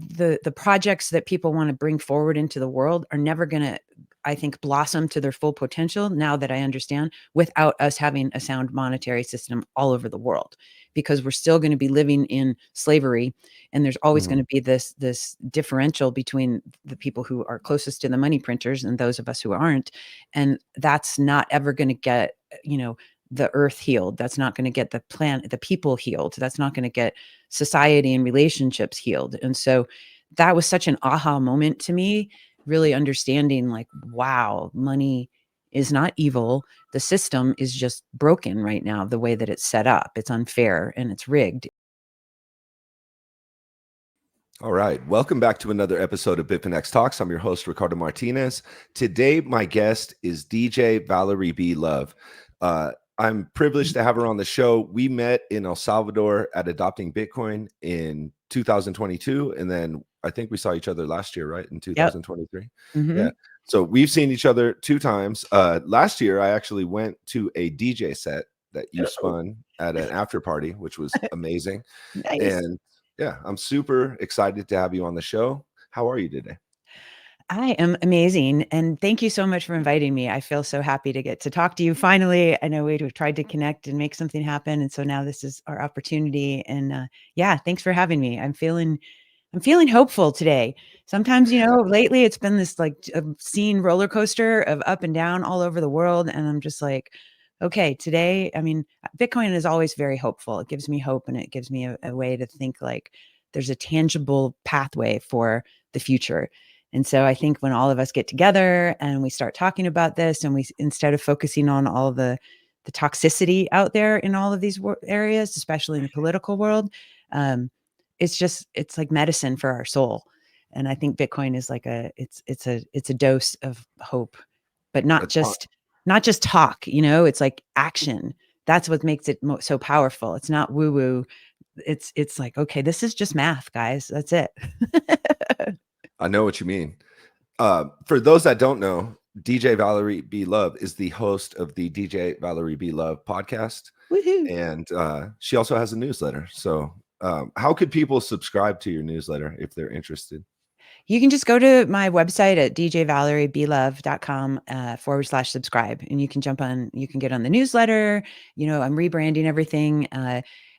the projects that people want to bring forward into the world are never going to, I think, blossom to their full potential, now that I understand, without us having a sound monetary system all over the world, because we're still going to be living in slavery, and there's always going to be this differential between the people who are closest to the money printers and those of us who aren't. And that's not ever going to get, the earth healed. That's not going to get the planet, the people healed. That's not going to get society and relationships healed. And so that was such an aha moment to me, really understanding, like, wow, money is not evil. The system is just broken right now, the way that it's set up. It's unfair and it's rigged. All right. Welcome back to another episode of Bitfinex Talks. I'm your host, Ricardo Martinez. Today, my guest is DJ Valerie Be Love. I'm privileged to have her on the show. We met in El Salvador at Adopting Bitcoin in 2022. And then I think we saw each other last year, right? In 2023. Yep. Yeah. So we've seen each other 2 times. Last year, I actually went to a DJ set that you spun at an after party, which was amazing. Nice. And yeah, I'm super excited to have you on the show. How are you today? I am amazing. And thank you so much for inviting me. I feel so happy to get to talk to you finally. I know we've tried to connect and make something happen. And so now this is our opportunity. And yeah, thanks for having me. I'm feeling hopeful today. Sometimes, lately it's been this like scene roller coaster of up and down all over the world. And I'm just like, okay, today, I mean, Bitcoin is always very hopeful. It gives me hope, and it gives me a way to think like there's a tangible pathway for the future. And so I think when all of us get together and we start talking about this, and we, instead of focusing on all the toxicity out there in all of these areas, especially in the political world, it's like medicine for our soul. And I think Bitcoin is like it's a dose of hope, but not just talk, it's like action. That's what makes it so powerful. It's not woo woo. It's like, okay, this is just math, guys. That's it. I know what you mean. For those that don't know, DJ Valerie Be Love is the host of the DJ Valerie Be Love podcast. Woohoo. And she also has a newsletter. So how could people subscribe to your newsletter if they're interested? You can just go to my website at djvaleriebelove.com /subscribe. And you can jump on, you can get on the newsletter. I'm rebranding everything.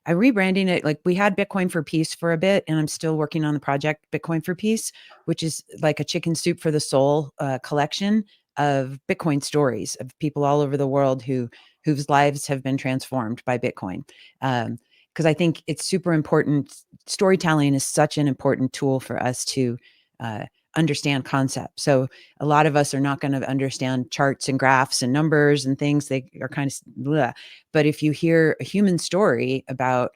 I'm rebranding it. Like, we had Bitcoin for Peace for a bit, and I'm still working on the project Bitcoin for Peace, which is like a chicken soup for the soul collection of Bitcoin stories of people all over the world whose lives have been transformed by Bitcoin. Because I think it's super important. Storytelling is such an important tool for us to understand concepts. So a lot of us are not going to understand charts and graphs and numbers and things. They are kind of bleh. But if you hear a human story about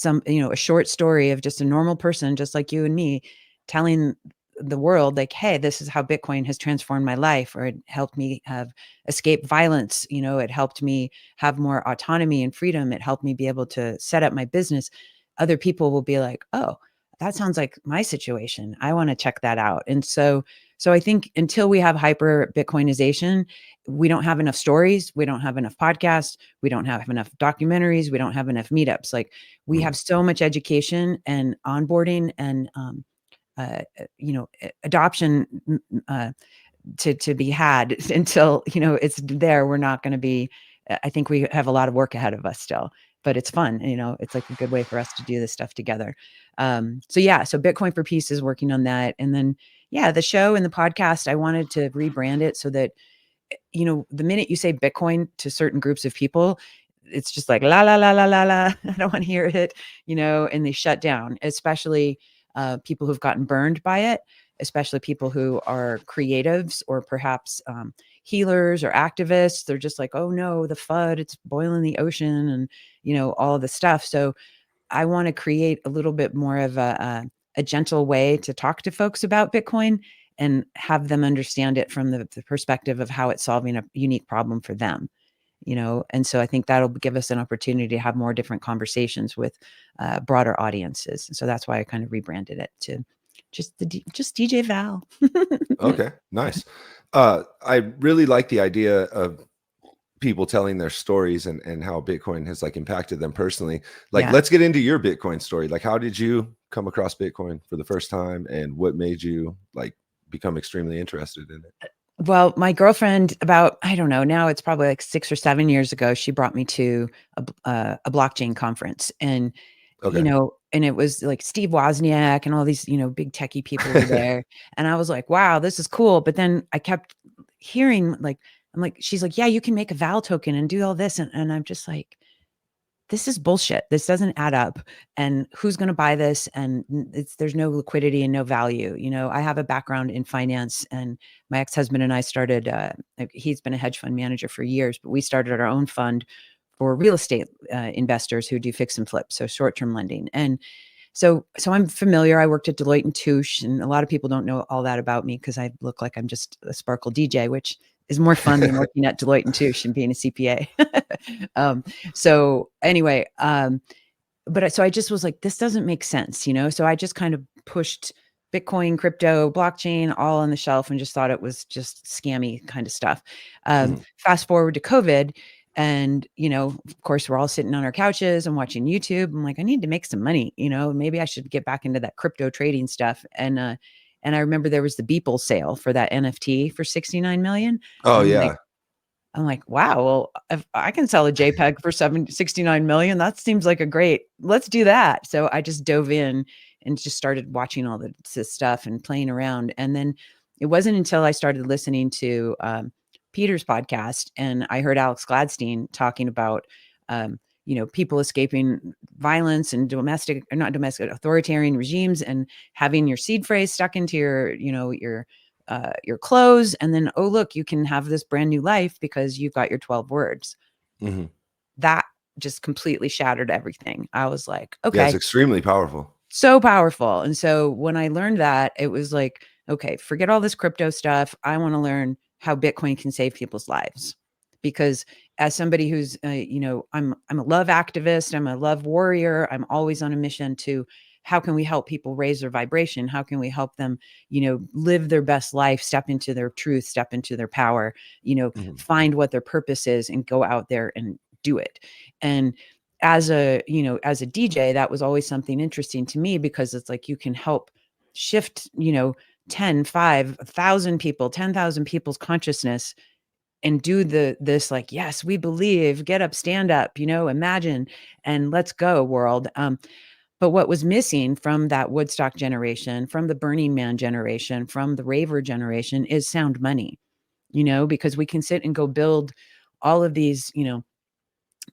a short story of just a normal person, just like you and me, telling the world, like, hey, this is how Bitcoin has transformed my life, or it helped me have escaped violence. It helped me have more autonomy and freedom. It helped me be able to set up my business. Other people will be like, oh, that sounds like my situation. I want to check that out. And so I think until we have hyper Bitcoinization, we don't have enough stories. We don't have enough podcasts. We don't have enough documentaries. We don't have enough meetups. Like, we have so much education and onboarding and, adoption to be had until, it's there. We're not going to be, I think we have a lot of work ahead of us still, but it's fun. It's like a good way for us to do this stuff together. So Bitcoin for Peace is working on that. And then, the show and the podcast, I wanted to rebrand it so that, the minute you say Bitcoin to certain groups of people, it's just like, la, la, la, la, la, la. I don't want to hear it, and they shut down, especially people who've gotten burned by it, especially people who are creatives or perhaps healers or activists. They're just like, oh no, the FUD, it's boiling the ocean, and, all the stuff. So I want to create a little bit more of a gentle way to talk to folks about Bitcoin and have them understand it from the perspective of how it's solving a unique problem for them. And so I think that'll give us an opportunity to have more different conversations with broader audiences. So that's why I kind of rebranded it to just DJ Val. Okay, nice. I really like the idea of people telling their stories and how Bitcoin has like impacted them personally. Like, Yeah. let's get into your Bitcoin story. Like, how did you come across Bitcoin for the first time, and what made you like become extremely interested in it? Well, my girlfriend about, I don't know, now it's probably like 6 or 7 years ago, she brought me to a blockchain conference, and, Okay. and it was like Steve Wozniak and all these, big techie people were there. And I was like, wow, this is cool. But then I kept hearing like, I'm like, she's like, yeah, you can make a Val token and do all this. And I'm just like, this is bullshit. This doesn't add up. And who's going to buy this? And there's no liquidity and no value. I have a background in finance, and my ex-husband and I started, he's been a hedge fund manager for years, but we started our own fund for real estate investors who do fix and flip. So short-term lending. And so I'm familiar. I worked at Deloitte and Touche, and a lot of people don't know all that about me because I look like I'm just a sparkle DJ, which is more fun than working at Deloitte and Touche and being a CPA. um, so anyway, so I just was like, this doesn't make sense, So I just kind of pushed Bitcoin, crypto, blockchain all on the shelf and just thought it was just scammy kind of stuff. Mhm. Fast forward to COVID. And, of course, we're all sitting on our couches and watching YouTube. I'm like, I need to make some money, maybe I should get back into that crypto trading stuff. And I remember there was the Beeple sale for that NFT for 69 million. Oh And yeah. I'm like, wow, well, if I can sell a JPEG for 69 million, that seems like let's do that. So I just dove in and just started watching all this stuff and playing around. And then it wasn't until I started listening to Peter's podcast and I heard Alex Gladstein talking about, people escaping violence and not domestic, authoritarian regimes, and having your seed phrase stuck into your clothes, and then, oh look, you can have this brand new life because you've got your 12 words. Mhm. That just completely shattered everything. I was like, Yeah, it's okay, extremely powerful. so powerful. And so when I learned that, it was like, okay, forget all this crypto stuff. I want to learn how Bitcoin can save people's lives. Because as somebody who's, I'm a love activist, I'm a love warrior. I'm always on a mission to how can we help people raise their vibration? How can we help them, live their best life, step into their truth, step into their power, Mhm. find what their purpose is and go out there and do it. And as a DJ, that was always something interesting to me because it's like you can help shift, 10, 5, 1,000 people, 10,000 people's consciousness and do this like, yes, we believe, get up, stand up, imagine, and let's go world. But what was missing from that Woodstock generation, from the Burning Man generation, from the raver generation is sound money, because we can sit and go build all of these,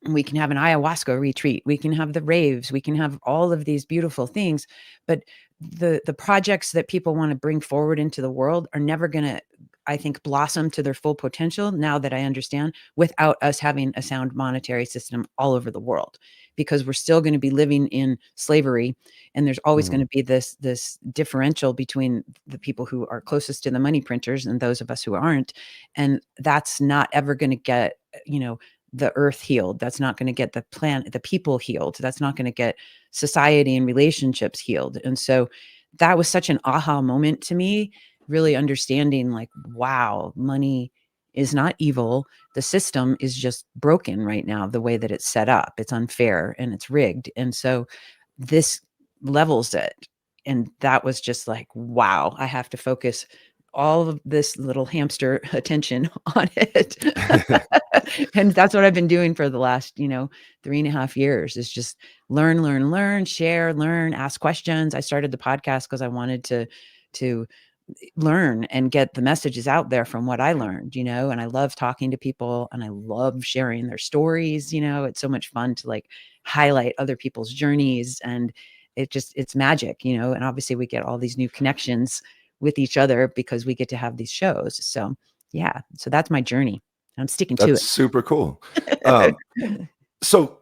we can have an ayahuasca retreat, we can have the raves, we can have all of these beautiful things, but the projects that people want to bring forward into the world are never going to, I think, blossom to their full potential, now that I understand, without us having a sound monetary system all over the world, because we're still going to be living in slavery, and there's always going Mhm. to be this differential between the people who are closest to the money printers and those of us who aren't. And that's not ever going to get, you know the earth healed. That's not going to get the planet, the people healed. That's not going to get society and relationships healed. And so that was such an aha moment to me, really understanding like, wow, money is not evil. The system is just broken right now, the way that it's set up. It's unfair and it's rigged. And so this levels it. And that was just like, wow, I have to focus all of this little hamster attention on it. And that's what I've been doing for the last, 3.5 years, is just learn, share, learn, ask questions. I started the podcast because I wanted to learn and get the messages out there from what I learned, and I love talking to people and I love sharing their stories. It's so much fun to like highlight other people's journeys, and it's magic, and obviously we get all these new connections with each other because we get to have these shows. So yeah, so that's my journey. I'm sticking to That's super cool. Um, it. so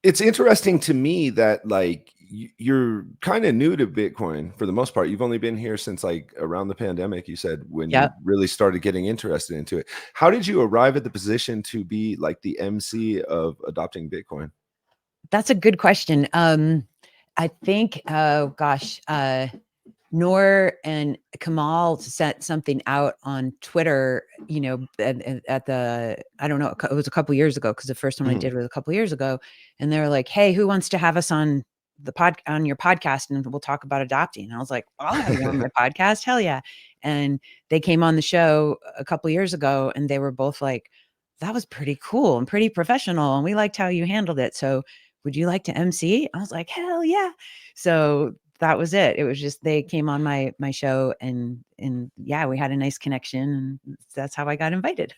it's interesting to me that like you're kind of new to Bitcoin for the most part. You've only been here since like around the pandemic, you said, when you Yep. really started getting interested into it. How did you arrive at the position to be like the MC of adopting Bitcoin? That's a good question. I think, oh gosh, Noor and Kamal sent something out on Twitter, you know, at the, I don't know, it was a couple years ago because the first one I Mhm. did was a couple years ago, and they were like, "Hey, who wants to have us on on your podcast, and we'll talk about adopting?" And I was like, "I'll have you on my podcast, hell yeah!" And they came on the show a couple years ago, and they were both like, "That was pretty cool and pretty professional, and we liked how you handled it. So, would you like to MC?" I was like, "Hell yeah!" So that was it. It was just they came on my show, and yeah, we had a nice connection, and that's how I got invited.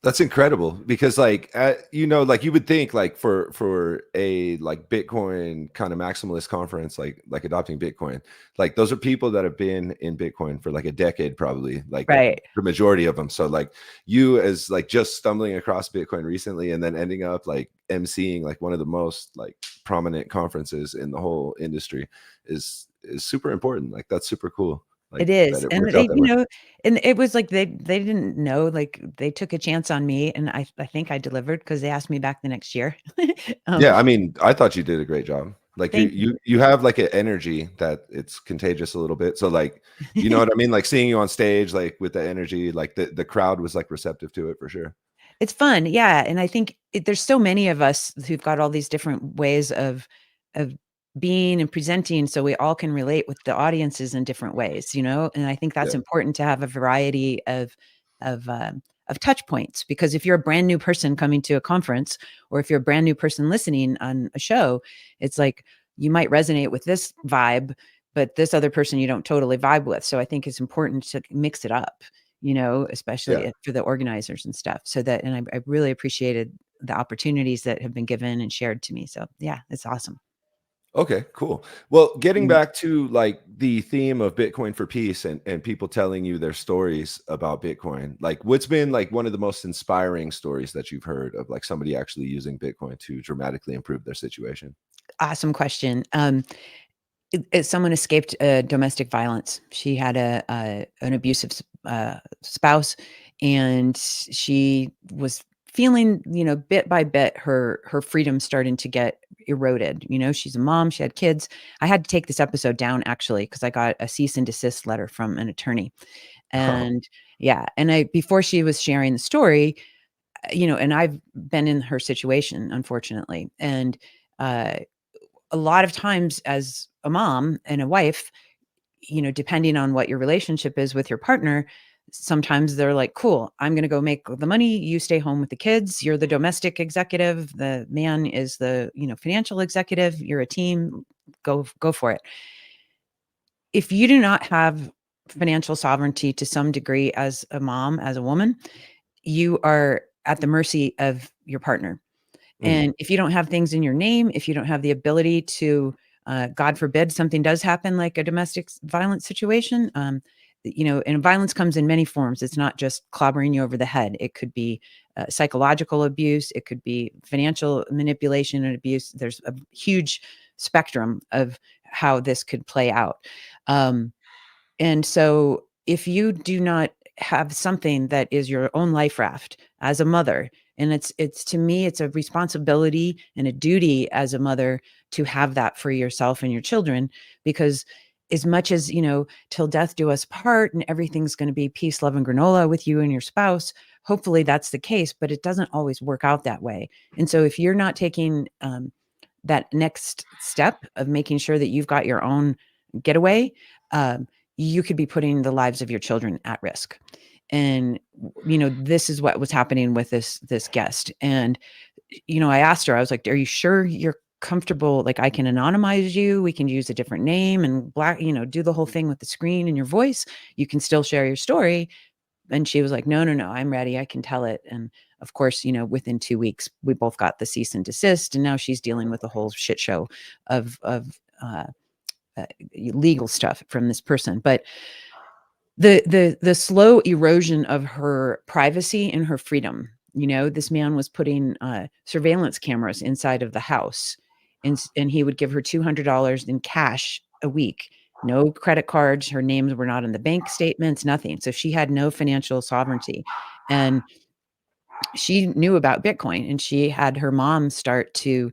That's incredible because like you know, like you would think like for a like Bitcoin kind of maximalist conference, like adopting Bitcoin, like those are people that have been in Bitcoin for like a decade probably, like Right. the majority of them. So like you as like just stumbling across Bitcoin recently and then ending up like emceeing like one of the most like prominent conferences in the whole industry is super important. Like that's super cool. Like It is, that it and worked out they, that you way. know, and it was like they didn't know, like, they took a chance on me, and I think I delivered because they asked me back the next year. Um, Yeah, I mean, I thought you did a great job. Like you thank you you have like an energy that it's contagious a little bit. So like, you know you. what I mean? Like seeing you on stage, like with the energy, like the crowd was like receptive to it for sure. It's fun, yeah, and I think there's so many of us who've got all these different ways of being and presenting, so we all can relate with the audiences in different ways, you know, and I think that's Yeah. important to have a variety of touch points, because if you're a brand new person coming to a conference, or if you're a brand new person listening on a show, it's like you might resonate with this vibe, but this other person you don't totally vibe with. So I think it's important to mix it up, you know, Yeah. especially for the organizers and stuff. So that, and I really appreciated the opportunities that have been given and shared to me. So yeah, it's awesome. Okay, cool. Well, getting Mm. back to like the theme of Bitcoin for peace and people telling you their stories about Bitcoin, like what's been like one of the most inspiring stories that you've heard of like somebody actually using Bitcoin to dramatically improve their situation? Awesome question. Someone escaped domestic violence. She had an abusive spouse, and she was feeling, you know, bit by bit, her freedom starting to get eroded. You know, she's a mom, she had kids. I had to take this episode down actually because I got a cease and desist letter from an attorney. Oh, And yeah, and I, before she was sharing the story, you know, and I've been in her situation, unfortunately, and uh, a lot of times as a mom and a wife, you know, depending on what your relationship is with your partner, sometimes they're like, cool, I'm going to go make the money. You stay home with the kids. You're the domestic executive. The man is the, you know, financial executive. You're a team. Go for it. If you do not have financial sovereignty to some degree as a mom, as a woman, you are at the mercy of your partner. mm, And if you don't have things in your name, if you don't have the ability to, God forbid, something does happen like a domestic violence situation, you know, and violence comes in many forms. It's not just clobbering you over the head. It could be psychological abuse. It could be financial manipulation and abuse. There's a huge spectrum of how this could play out. Um, and so if you do not have something that is your own life raft as a mother, and it's to me, it's a responsibility and a duty as a mother to have that for yourself and your children, because as much as, you know, till death do us part and everything's going to be peace, love, and granola with you and your spouse, hopefully that's the case, but it doesn't always work out that way. And so if you're not taking that next step of making sure that you've got your own getaway, um, you could be putting the lives of your children at risk. And you know, this is what was happening with this guest. And you know, I asked her, I was like, are you sure you're comfortable? Like, I can anonymize you, we can use a different name and black, you know, do the whole thing with the screen and your voice, you can still share your story. And she was like, no, no, no, I'm ready, I can tell it. And of course, you know, within 2 weeks we both got the cease and desist, and now she's dealing with a whole shit show of legal stuff from this person. But the slow erosion of her privacy and her freedom, you know, this man was putting surveillance cameras inside of the house, and he would give her $200 in cash a week, no credit cards, her names were not in the bank statements, nothing. So she had no financial sovereignty. And she knew about Bitcoin, and she had her mom start to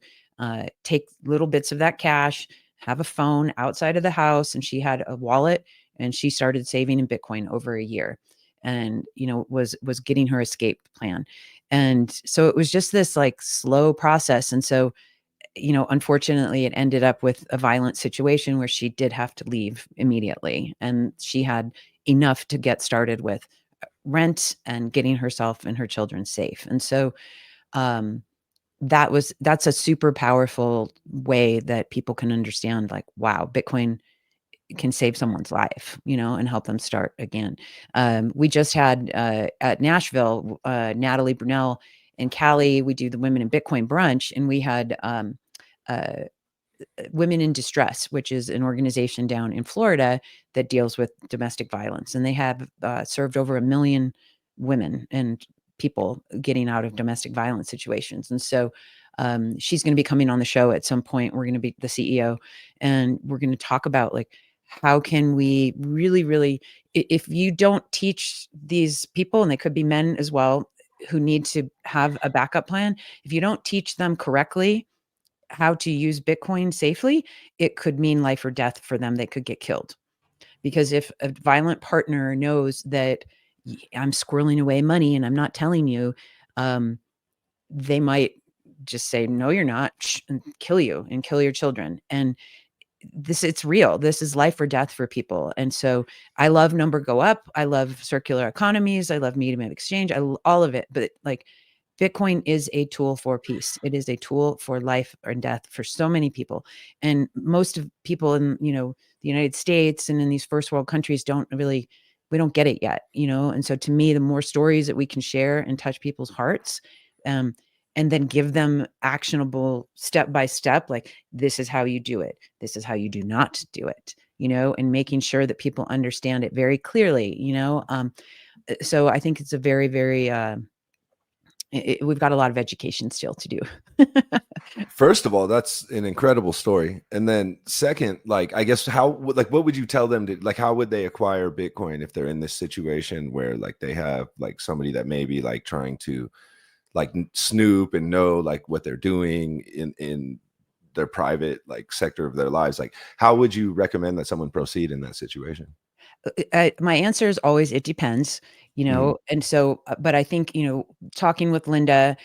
take little bits of that cash, have a phone outside of the house, and she had a wallet, and she started saving in Bitcoin over a year, and was getting her escape plan. And so it was just this like slow process. And so unfortunately, it ended up with a violent situation where she did have to leave immediately. And she had enough to get started with rent and getting herself and her children safe. And so um, that's a super powerful way that people can understand, like, wow, Bitcoin can save someone's life, and help them start again. We just had at Nashville, Natalie Brunell and Callie, we do the Women in Bitcoin brunch, and we had uh, Women in Distress, which is an organization down in Florida that deals with domestic violence. And they have served over 1 million women and people getting out of domestic violence situations. And so she's going to be coming on the show at some point. We're going to be the CEO, and we're going to talk about, like, how can we really, really, if you don't teach these people, and they could be men as well, who need to have a backup plan, if you don't teach them correctly how to use Bitcoin safely, it could mean life or death for them. They could get killed. Because if a violent partner knows that I'm squirreling away money and I'm not telling you, um, they might just say, no, you're not, and kill you and kill your children. And it's real. This is life or death for people. And so I love number go up. I love circular economies. I love medium of exchange. All of it. But like, Bitcoin is a tool for peace. It is a tool for life or death for so many people. And most of people in, the United States and in these first world countries we don't get it yet, And so to me, the more stories that we can share and touch people's hearts, um, and then give them actionable step by step, like, this is how you do it. This is how you do not do it, and making sure that people understand it very clearly, so I think it's a very, very, we've got a lot of education still to do. First of all, that's an incredible story. And then second, like, I guess like, what would you tell them to, like, how would they acquire Bitcoin if they're in this situation where like they have like somebody that may be like trying to like snoop and know like what they're doing in their private like sector of their lives? Like, how would you recommend that someone proceed in that situation? My answer is always, it depends, Mhm. and so, but I think, talking with Linda,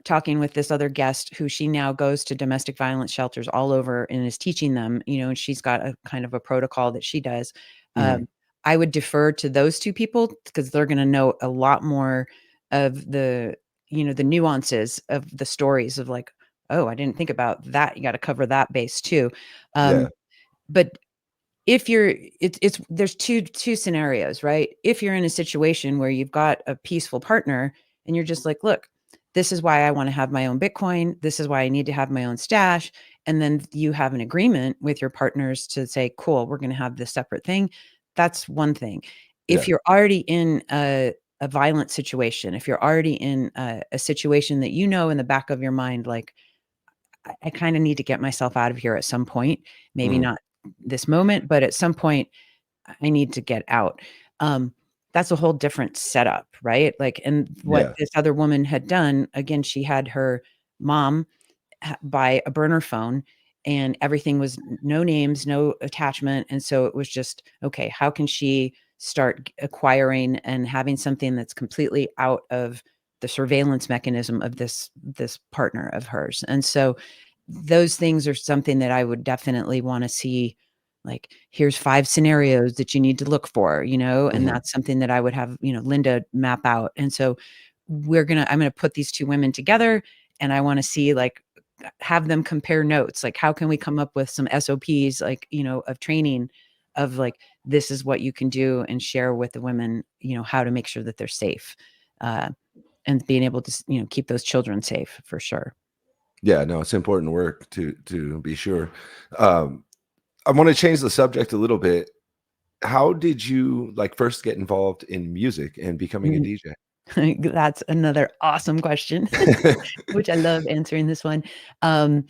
talking with this other guest who she now goes to domestic violence shelters all over and is teaching them, and she's got a kind of a protocol that she does. Mhm. I would defer to those two people because they're going to know a lot more of the nuances of the stories of, like, oh, I didn't think about that. You got to cover that base too. Yeah. Um, but if you're it's there's two scenarios, right? If you're in a situation where you've got a peaceful partner and you're just like, look, this is why I want to have my own Bitcoin, this is why I need to have my own stash, and then you have an agreement with your partners to say, cool, we're going to have this separate thing. That's one thing. If Yeah. you're already in a violent situation, if you're already in a situation that, in the back of your mind, like, I kind of need to get myself out of here at some point. Maybe Mhm. not this moment, but at some point I need to get out. Um, that's a whole different setup, right? Like, and what Yeah. this other woman had done, again, she had her mom buy a burner phone, and everything was no names, no attachment. And so it was just, okay, how can she start acquiring and having something that's completely out of the surveillance mechanism of this partner of hers? And so those things are something that I would definitely want to see. Like, here's 5 scenarios that you need to look for, and Mhm. that's something that I would have, Linda map out. And so I'm gonna put these 2 women together, and I want to see, like, have them compare notes. Like, how can we come up with some SOPs, like, of training of, like, this is what you can do, and share with the women, how to make sure that they're safe, uh, and being able to, keep those children safe for sure. Yeah, no, it's important work to be sure. Um, I want to change the subject a little bit. How did you like first get involved in music and becoming a DJ? That's another awesome question, which I love answering this one. Um,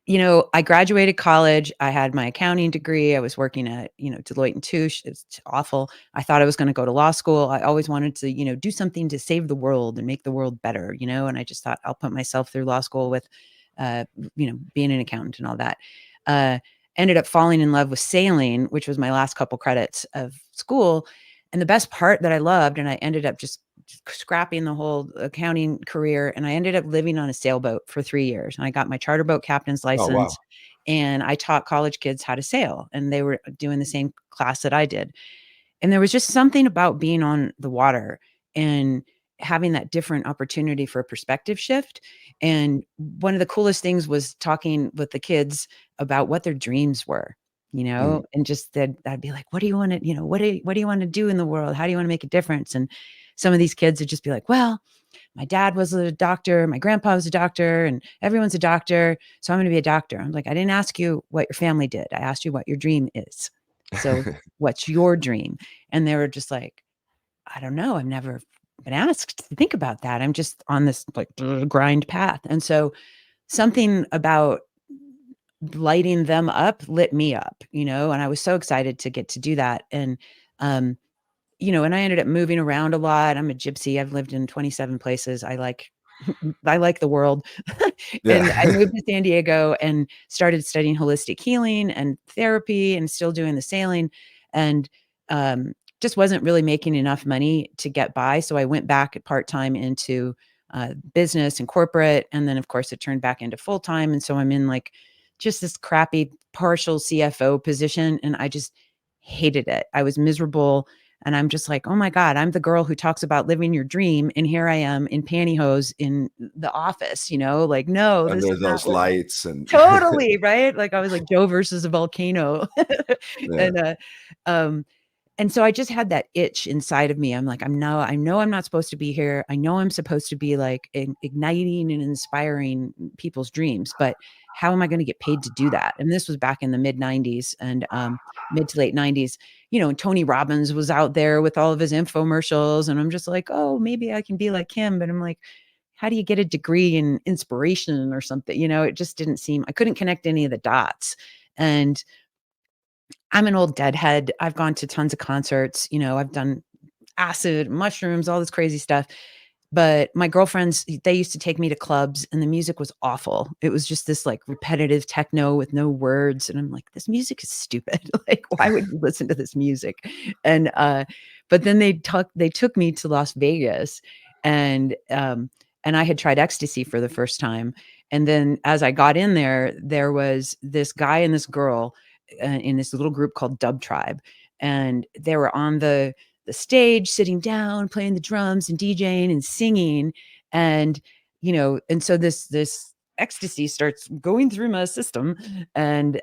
I graduated college. I had my accounting degree. I was working at, Deloitte and Touche. It's awful. I thought I was going to go to law school. I always wanted to, do something to save the world and make the world better, and I just thought, I'll put myself through law school with, being an accountant and all that. Uh, ended up falling in love with sailing, which was my last couple credits of school. And the best part that I loved, and I ended up just scrapping the whole accounting career, and I ended up living on a sailboat for 3 years. And I got my charter boat captain's Oh, license, wow. and I taught college kids how to sail, and they were doing the same class that I did. And there was just something about being on the water and having that different opportunity for a perspective shift. And one of the coolest things was talking with the kids about what their dreams were, Mm. and just that I'd be like, what do you want to, what do you want to do in the world? How do you want to make a difference? And some of these kids would just be like, well, my dad was a doctor, my grandpa was a doctor, and everyone's a doctor. So I'm going to be a doctor. I'm like, I didn't ask you what your family did. I asked you what your dream is. So what's your dream? And they were just like, I don't know. I've never been asked to think about that. I'm just on this like grind path. And so something about lighting them up lit me up, and I was so excited to get to do that. And, um, and I ended up moving around a lot. I'm a gypsy. I've lived in 27 places. I like I like the world. And I Yeah. moved to San Diego and started studying holistic healing and therapy and still doing the sailing, and just wasn't really making enough money to get by. So I went back part-time into business and corporate. And then of course it turned back into full-time. And so I'm in like just this crappy partial CFO position. And I just hated it. I was miserable. And I'm just like, oh my God, I'm the girl who talks about living your dream. And here I am in pantyhose in the office, like, no, this Under is not those what lights and totally, right? Like I was like Joe versus a volcano. yeah. And um and so I just had that itch inside of me. I'm like, I know I'm not supposed to be here. I know I'm supposed to be like igniting and inspiring people's dreams, but how am I going to get paid to do that? And this was back in the mid 90s and mid to late 90s, and Tony Robbins was out there with all of his infomercials. And I'm just like, oh, maybe I can be like him. But I'm like, how do you get a degree in inspiration or something? It just didn't seem, I couldn't connect any of the dots. And I'm an old deadhead. I've gone to tons of concerts, I've done acid, mushrooms, all this crazy stuff. But my girlfriends, they used to take me to clubs and the music was awful. It was just this like repetitive techno with no words. And I'm like, this music is stupid. Like, why would you listen to this music? And but then they took me to Las Vegas, and I had tried ecstasy for the first time. And then as I got in there, there was this guy and this girl in this little group called Dub Tribe. And they were on the stage, sitting down, playing the drums and DJing and singing. And, and so this ecstasy starts going through my system. And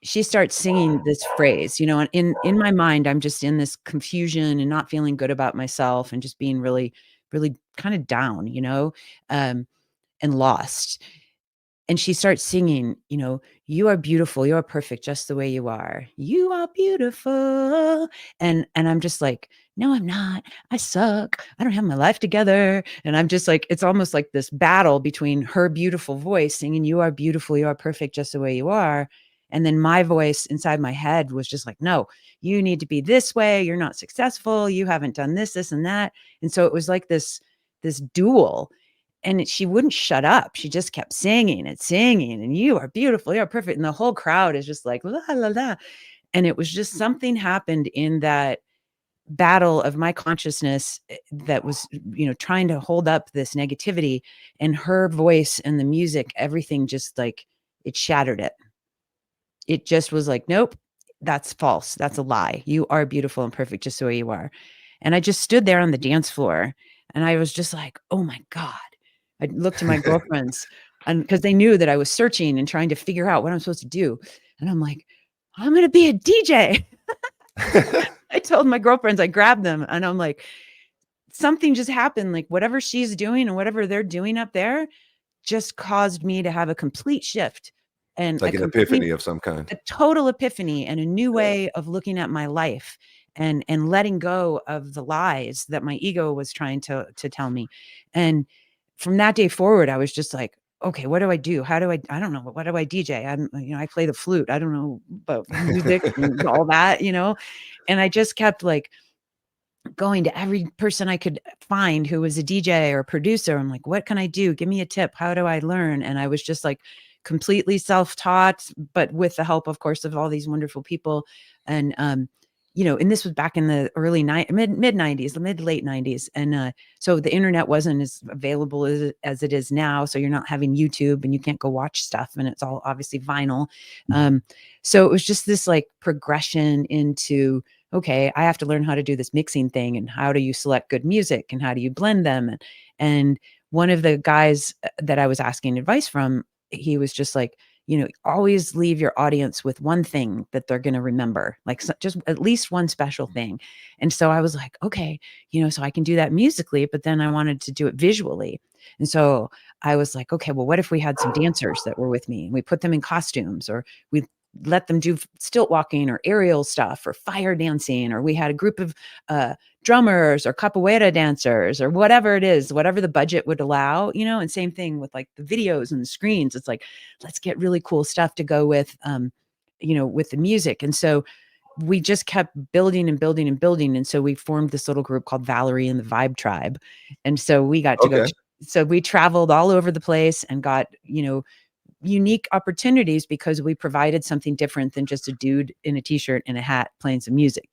she starts singing this phrase, and in my mind, I'm just in this confusion and not feeling good about myself and just being really, really kind of down, um, and lost. And she starts singing, "You are beautiful, you are perfect just the way you are. You are beautiful." And I'm just like, "No, I'm not. I suck. I don't have my life together." And I'm just like, it's almost like this battle between her beautiful voice singing, "You are beautiful, you are perfect just the way you are." And then my voice inside my head was just like, "No, you need to be this way. You're not successful. You haven't done this and that." And so it was like this duel, and she wouldn't shut up. She just kept singing and singing, and "You are beautiful, you're perfect." And the whole crowd is just like, la, la, la. And it was just something happened in that battle of my consciousness that was, trying to hold up this negativity, and her voice and the music, everything just like it shattered it. It just was like, nope, that's false. That's a lie. You are beautiful and perfect just the way you are. And I just stood there on the dance floor and I was just like, oh my God. I looked to my girlfriends, and because they knew that I was searching and trying to figure out what I'm supposed to do. And I'm like, I'm going to be a DJ. I told my girlfriends, I grabbed them and I'm like, something just happened. Like whatever she's doing and whatever they're doing up there just caused me to have a complete shift and Like an epiphany of some kind. a total epiphany and a new way of looking at my life, and letting go of the lies that my ego was trying to tell me. And from that day forward, I was just like, okay, what do I do? How do I don't know. What do I DJ? I play the flute. I don't know about music and all that, and I just kept like going to every person I could find who was a DJ or producer. I'm like, what can I do? Give me a tip. How do I learn? And I was just like completely self-taught, but with the help, of course, of all these wonderful people. And and this was back in the mid 90s, mid late 90s. And so the internet wasn't as available as it is now. So you're not having YouTube and you can't go watch stuff, and it's all obviously vinyl. So it was just this like progression into, okay, I have to learn how to do this mixing thing, and how do you select good music, and how do you blend them. And one of the guys that I was asking advice from, he was just like, always leave your audience with one thing that they're going to remember, like just at least one special thing. And so I was like, okay, so I can do that musically, but then I wanted to do it visually. And so I was like, okay, well, what if we had some dancers that were with me, and we put them in costumes, or we let them do stilt walking or aerial stuff or fire dancing, or we had a group of drummers or capoeira dancers or whatever it is, whatever the budget would allow, and same thing with like the videos and the screens. It's like, let's get really cool stuff to go with, with the music. And so we just kept building and building and building. And so we formed this little group called Valerie and the Vibe Tribe. And so we got to go. Okay. So we traveled all over the place and got, unique opportunities because we provided something different than just a dude in a t-shirt and a hat playing some music,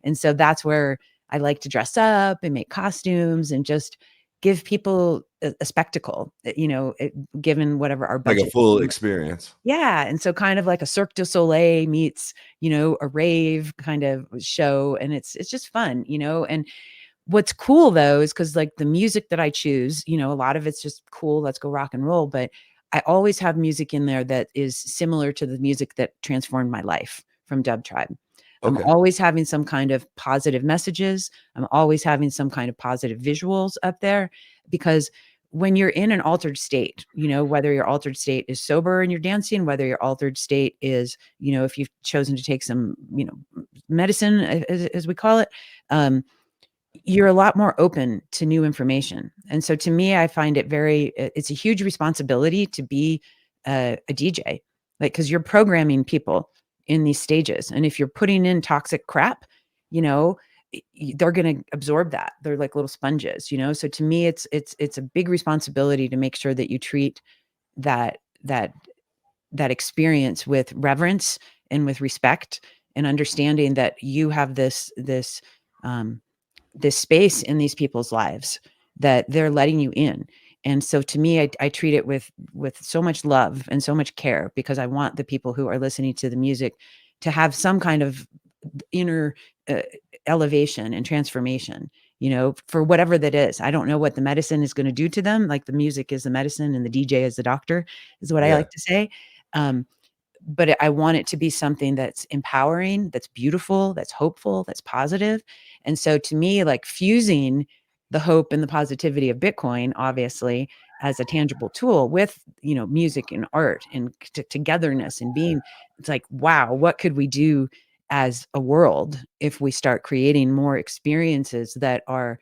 And so that's where I like to dress up and make costumes and just give people a spectacle, given whatever our Like a budget. full experience. Yeah. And so kind of like a Cirque du Soleil meets, a rave kind of show. And it's just fun, and what's cool though is because like the music that I choose, a lot of it's just cool, let's go rock and roll, but I always have music in there that is similar to the music that transformed my life from Dub Tribe. I'm Okay. always having some kind of positive messages. I'm always having some kind of positive visuals up there, because when you're in an altered state, whether your altered state is sober and you're dancing, whether your altered state is, if you've chosen to take some, medicine, as we call it, you're a lot more open to new information. And so to me, I find it's a huge responsibility to be a DJ, like, cause you're programming people in these stages. And if you're putting in toxic crap, they're going to absorb that. They're like little sponges, So to me, it's a big responsibility to make sure that you treat that, that, that experience with reverence and with respect, and understanding that you have um, this space in these people's lives that they're letting you in. And so to me, I treat it with so much love and so much care, because I want the people who are listening to the music to have some kind of inner uh, elevation and transformation, for whatever that is. I don't know what the medicine is going to do to them. Like the music is the medicine and the DJ is the doctor, is what I Yeah. like to say. Um, but I want it to be something that's empowering, that's beautiful, that's hopeful, that's positive. And so to me, like fusing the hope and the positivity of Bitcoin, obviously, as a tangible tool with, music and art and togetherness and being, it's like, wow, what could we do as a world if we start creating more experiences that are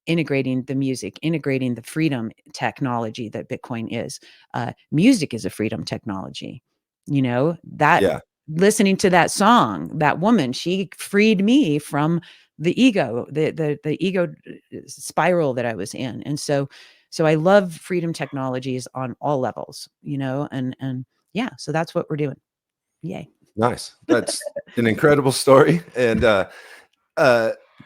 integrating the music, integrating the freedom technology that Bitcoin is. Music is a freedom technology, that Yeah. listening to that song, that woman, she freed me from the ego, the ego spiral that I was in. And so I love freedom technologies on all levels, and yeah, so that's what we're doing. Yay. Nice. That's an incredible story. And uh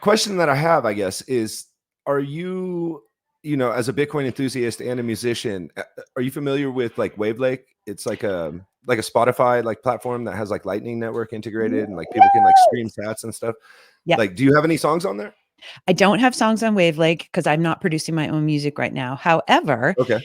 question that I have, I guess, is, are you, as a Bitcoin enthusiast and a musician, are you familiar with like Wavelake? It's like a Spotify like platform that has like Lightning Network integrated, and like people can like stream sats and stuff. Yep. Like, do you have any songs on there? I don't have songs on Wavelake because I'm not producing my own music right now. However, Okay.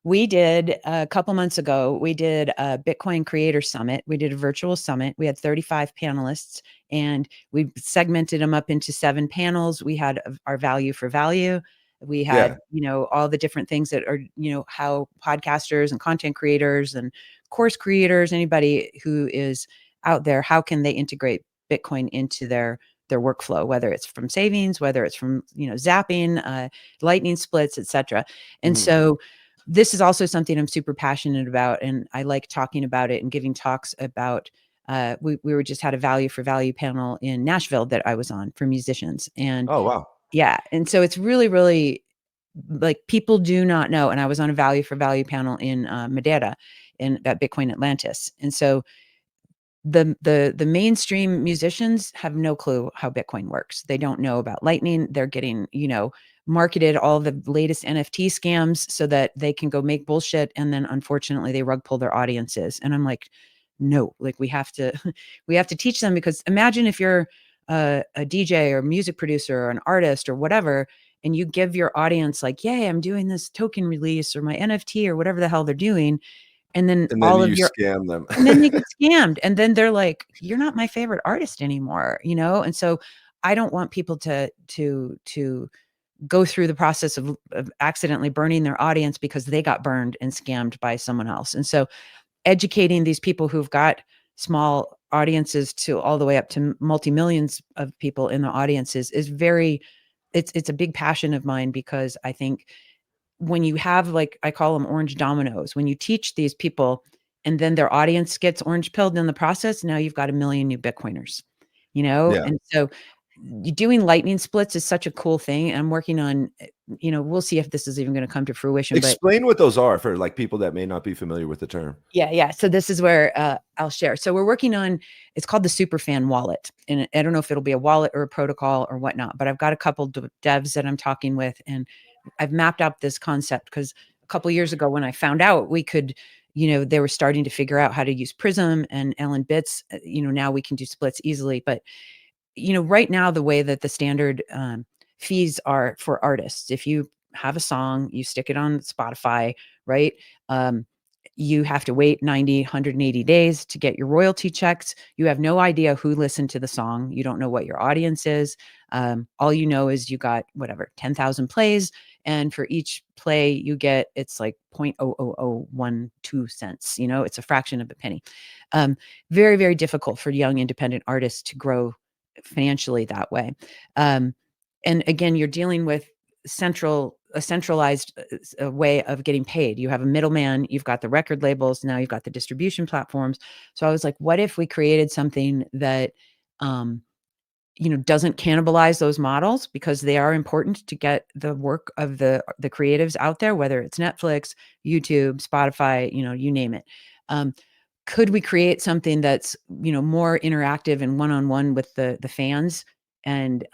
we did a couple months ago, we did a Bitcoin Creator Summit. We did a virtual summit. We had 35 panelists, and we segmented them up into 7 panels. We had our value for value. We Yeah. had, all the different things that are, how podcasters and content creators and course creators, anybody who is out there, how can they integrate Bitcoin into their workflow, whether it's from savings, whether it's from, zapping, lightning splits, etc. And Mhm. so this is also something I'm super passionate about, and I like talking about it and giving talks about. We were just had a value for value panel in Nashville that I was on for musicians, and Oh wow. yeah, and so it's really, really like people do not know. And I was on a value for value panel in Madeira in at Bitcoin Atlantis. And so the mainstream musicians have no clue how Bitcoin works. They don't know about Lightning. They're getting, marketed all the latest NFT scams so that they can go make bullshit. And then unfortunately they rug pull their audiences. And I'm like, no, like we have to, we have to teach them, because imagine if you're a DJ or music producer or an artist or whatever, and you give your audience like, yay, I'm doing this token release or my NFT or whatever the hell they're doing. And then And then all you of your scam them. and then they get scammed, and then they're like, "You're not my favorite artist anymore," you know? And so I don't want people to go through the process of accidentally burning their audience because they got burned and scammed by someone else. And so educating these people who've got small audiences to all the way up to multi-millions of people in the audiences is very it's a big passion of mine, because I think when you have, like, I call them orange dominoes, when you teach these people and then their audience gets orange pilled in the process, now you've got a million new Bitcoiners, Yeah. And so doing lightning splits is such a cool thing. I'm working on, we'll see if this is even going to come to fruition, but Explain what those are for like people that may not be familiar with the term. yeah, yeah. So this is where I'll share. So we're working on, it's called the Superfan wallet. And I don't know if it'll be a wallet or a protocol or whatnot, but I've got a couple devs that I'm talking with, and I've mapped out this concept because a couple years ago when I found out we could, they were starting to figure out how to use Prism and Ellen Bits, now we can do splits easily. But right now, the way that the standard fees are for artists, if you have a song, you stick it on Spotify, right? Um, you have to wait 90, 180 days to get your royalty checks. You have no idea who listened to the song. You don't know what your audience is. All you know is you got whatever, 10,000 plays. And for each play you get, it's like 0.00012 cents. It's a fraction of a penny. Very, very difficult for young independent artists to grow financially that way. Um, and again, you're dealing with a centralized way of getting paid. You have a middleman, you've got the record labels, now you've got the distribution platforms. So I was like, what if we created something that um, doesn't cannibalize those models, because they are important to get the work of the creatives out there, whether it's Netflix, YouTube, Spotify, you name it. Could we create something that's more interactive and one-on-one with the fans, and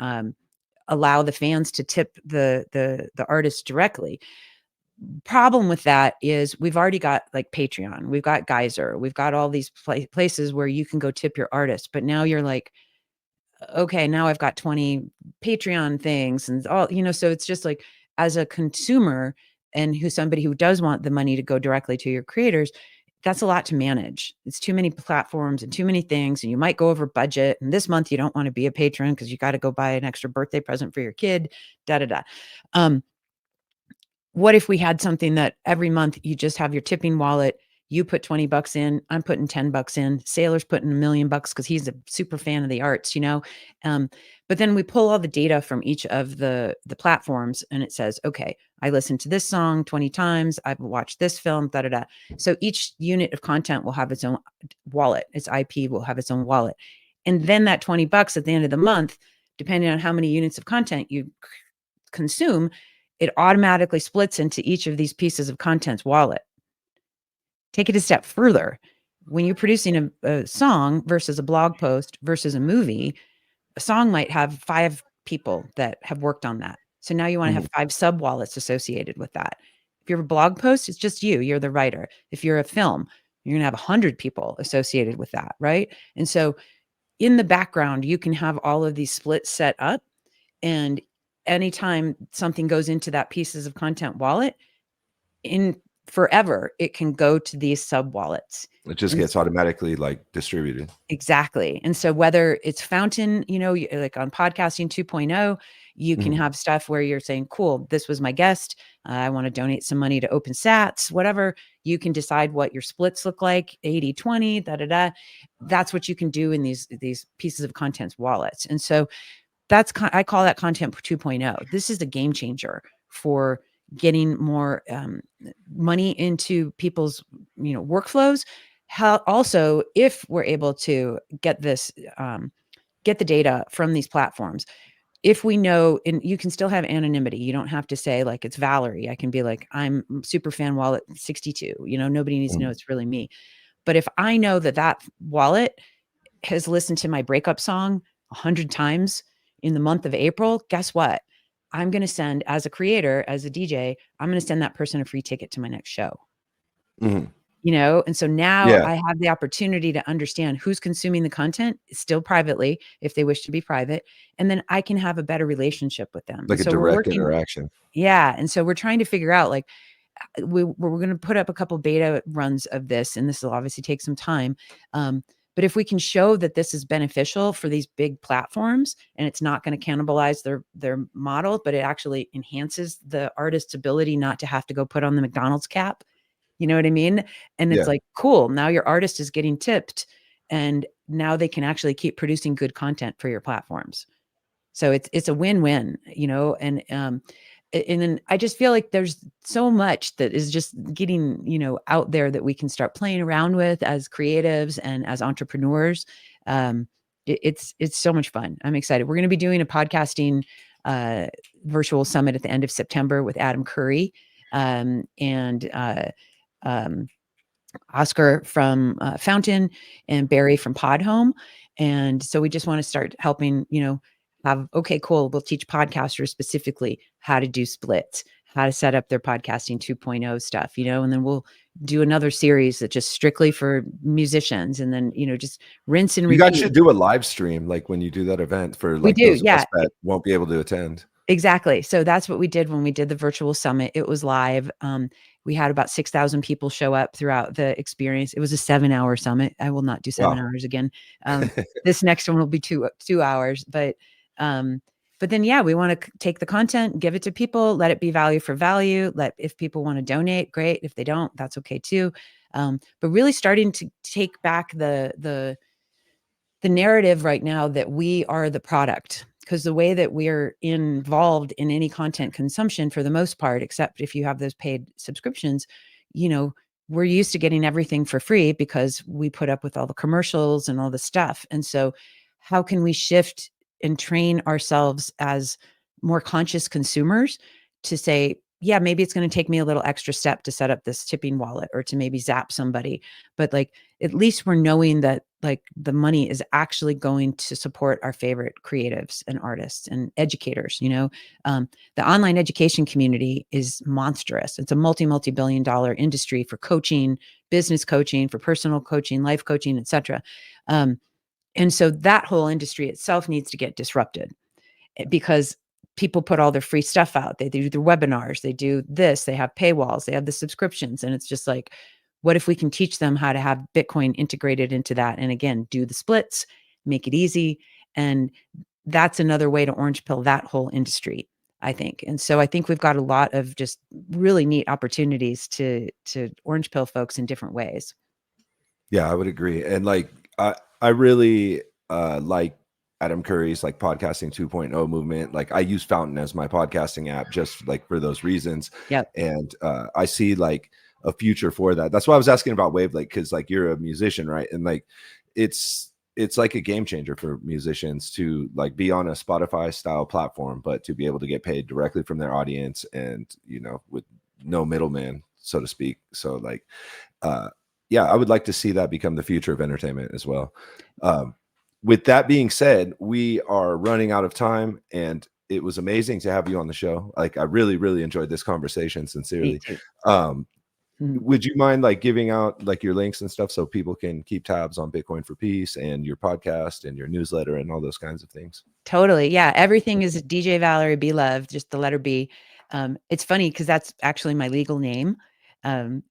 allow the fans to tip the artists directly? Problem with that is we've already got like Patreon, we've got Geyser, we've got all these places where you can go tip your artist, but now you're like, okay, now I've got 20 Patreon things and all, so it's just like, as a consumer and somebody who does want the money to go directly to your creators, that's a lot to manage. It's too many platforms and too many things, and you might go over budget. And this month you don't want to be a patron because you got to go buy an extra birthday present for your kid, da da da. Um, what if we had something that every month you just have your tipping wallet, you put 20 bucks in, I'm putting 10 bucks in, Sailor's putting $1 million because he's a super fan of the arts, um, but then we pull all the data from each of the platforms, and it says, okay, I listened to this song 20 times, I've watched this film, da da da. So each unit of content will have its own wallet, its IP will have its own wallet. And then that 20 bucks at the end of the month, depending on how many units of content you consume, it automatically splits into each of these pieces of content's wallet. Take it a step further. When you're producing a song versus a blog post versus a movie, a song might have 5 people that have worked on that. So now you want to Mhm. have 5 sub wallets associated with that. If you're a blog post, it's just you're the writer. If you're a film, you're going to have 100 people associated with that, right? And so in the background, you can have all of these splits set up, and anytime something goes into that pieces of content wallet, in forever, it can go to these sub wallets. It just And gets automatically like distributed. exactly. And so whether it's Fountain, like on podcasting 2.0, you can Mhm. have stuff where you're saying, cool, this was my guest. I want to donate some money to Open Sats, whatever. You can decide what your splits look like, 80-20, da da da. That's what you can do in these pieces of content's wallets. And so I call that content 2.0. This is a game changer for getting more money into people's workflows. How also, if we're able to get this get the data from these platforms, if we know, and you can still have anonymity, you don't have to say like it's Valerie. I can be like, I'm super fan wallet 62. Nobody needs to know it's really me. But if I know that that wallet has listened to my breakup song 100 times in the month of April, guess what? I'm going to send, as a creator, as a DJ, I'm going to send that person a free ticket to my next show. Mm-hmm. And so now Yeah. I have the opportunity to understand who's consuming the content still privately, if they wish to be private, and then I can have a better relationship with them. Like And a so we're direct working. interaction. Yeah. And so we're trying to figure out, like, we're going to put up a couple beta runs of this, and this will obviously take some time. But if we can show that this is beneficial for these big platforms, and it's not going to cannibalize their model, but it actually enhances the artist's ability not to have to go put on the McDonald's cap. You know what I mean? And it's Yeah. like, cool. Now your artist is getting tipped, and now they can actually keep producing good content for your platforms. So it's a win-win, and then I just feel like there's so much that is just getting, out there that we can start playing around with as creatives and as entrepreneurs. It's so much fun. I'm excited. We're going to be doing a podcasting uh, virtual summit at the end of September with Adam Curry, and um, Oscar from Fountain, and Barry from Podhome. And so we just want to start helping, okay, cool. We'll teach podcasters specifically how to do splits, how to set up their podcasting 2.0 stuff, and then we'll do another series that just strictly for musicians, and then, just rinse and You guys repeat. should do a live stream, like when you do that event, for We like do. those of us Yeah. that won't be able to attend. Exactly. So that's what we did when we did the virtual summit. It was live. We had about 6,000 people show up throughout the experience. It was a 7-hour summit. I will not do 7 hours again. This next one will be 2 hours, but then, yeah, we want to take the content, give it to people, let it be value for value. If people want to donate, great. If they don't, that's okay too. But really starting to take back the narrative right now that we are the product, because the way that we're involved in any content consumption, for the most part, except if you have those paid subscriptions, we're used to getting everything for free because we put up with all the commercials and all the stuff. And so how can we shift and train ourselves as more conscious consumers to say, yeah, maybe it's going to take me a little extra step to set up this tipping wallet, or to maybe zap somebody, but like, at least we're knowing that, like, the money is actually going to support our favorite creatives and artists and educators. The online education community is monstrous. It's a multi-billion dollar industry for coaching, business coaching, for personal coaching, life coaching, etc. And so that whole industry itself needs to get disrupted, because people put all their free stuff out. They do their webinars, they do this, they have paywalls, they have the subscriptions. And it's just like, what if we can teach them how to have Bitcoin integrated into that? And again, do the splits, make it easy. And that's another way to orange pill that whole industry, I think. And so I think we've got a lot of just really neat opportunities to orange pill folks in different ways. Yeah, I would agree. And like I really like Adam Curry's like podcasting 2.0 movement. Like I use Fountain as my podcasting app just like for those reasons. Yep. And I see like a future for that. That's why I was asking about Wavelake, because like you're a musician, right? And like it's like a game changer for musicians to like be on a Spotify style platform, but to be able to get paid directly from their audience, and with no middleman, so to speak. So like uh yeah, I would like to see that become the future of entertainment as well. With that being said, we are running out of time, and it was amazing to have you on the show. Like I really, really enjoyed this conversation, Me sincerely. too. Um, Mhm. would you mind like giving out like your links and stuff so people can keep tabs on Bitcoin for Peace and your podcast and your newsletter and all those kinds of things? Totally. Yeah. Everything is DJ Valerie Be Love, just the letter B. It's funny because that's actually my legal name.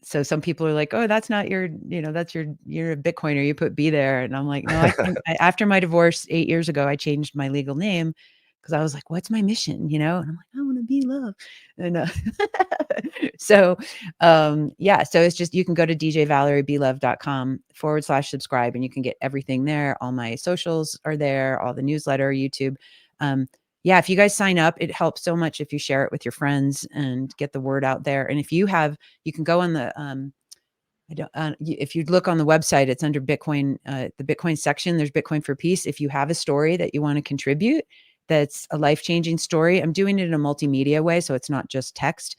So some people are like, oh, that's not your, you're a Bitcoiner, you put B there. And I'm like, no, after my divorce 8 years ago, I changed my legal name because I was like, what's my mission? And I'm like, I want to be love. And so, yeah, so it's just, you can go to djvaleriebelove.com/subscribe, and you can get everything there. All my socials are there, all the newsletter, YouTube. Yeah, if you guys sign up, it helps so much if you share it with your friends and get the word out there. And if you can go on the, if you look on the website, it's under Bitcoin, the Bitcoin section, there's Bitcoin for Peace. If you have a story that you want to contribute, that's a life-changing story. I'm doing it in a multimedia way, so it's not just text.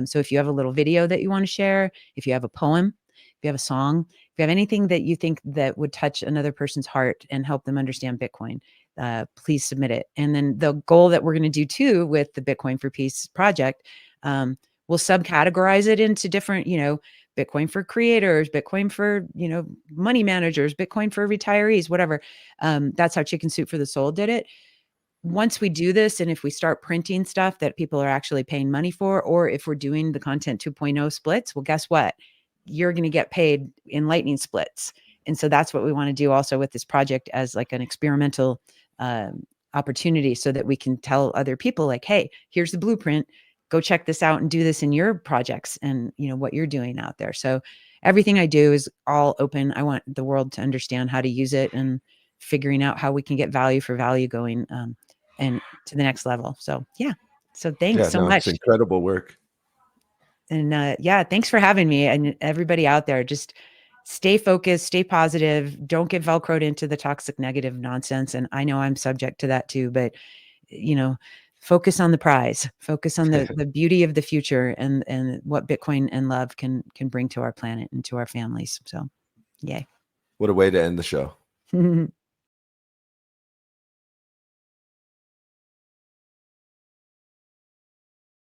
So if you have a little video that you want to share, if you have a poem, if you have a song, if you have anything that you think that would touch another person's heart and help them understand Bitcoin, please submit it. And then the goal that we're going to do too with the Bitcoin for Peace project, we'll subcategorize it into different, Bitcoin for creators, Bitcoin for, money managers, Bitcoin for retirees, whatever. That's how Chicken Soup for the Soul did it. Once we do this, and if we start printing stuff that people are actually paying money for, or if we're doing the content 2.0 splits, well, guess what? You're going to get paid in lightning splits. And so that's what we want to do also with this project as like an experimental opportunity, so that we can tell other people like, hey, here's the blueprint, go check this out and do this in your projects and what you're doing out there. So everything I do is all open. I want the world to understand how to use it, and figuring out how we can get value for value going and to the next level. So yeah. So thanks Yeah, so no, it's much. incredible work. And yeah, thanks for having me. And everybody out there, just stay focused, stay positive. Don't get Velcroed into the toxic negative nonsense. And I know I'm subject to that too, but you know, focus on the prize, focus on the beauty of the future, and what Bitcoin and love can bring to our planet and to our families. So yay. What a way to end the show.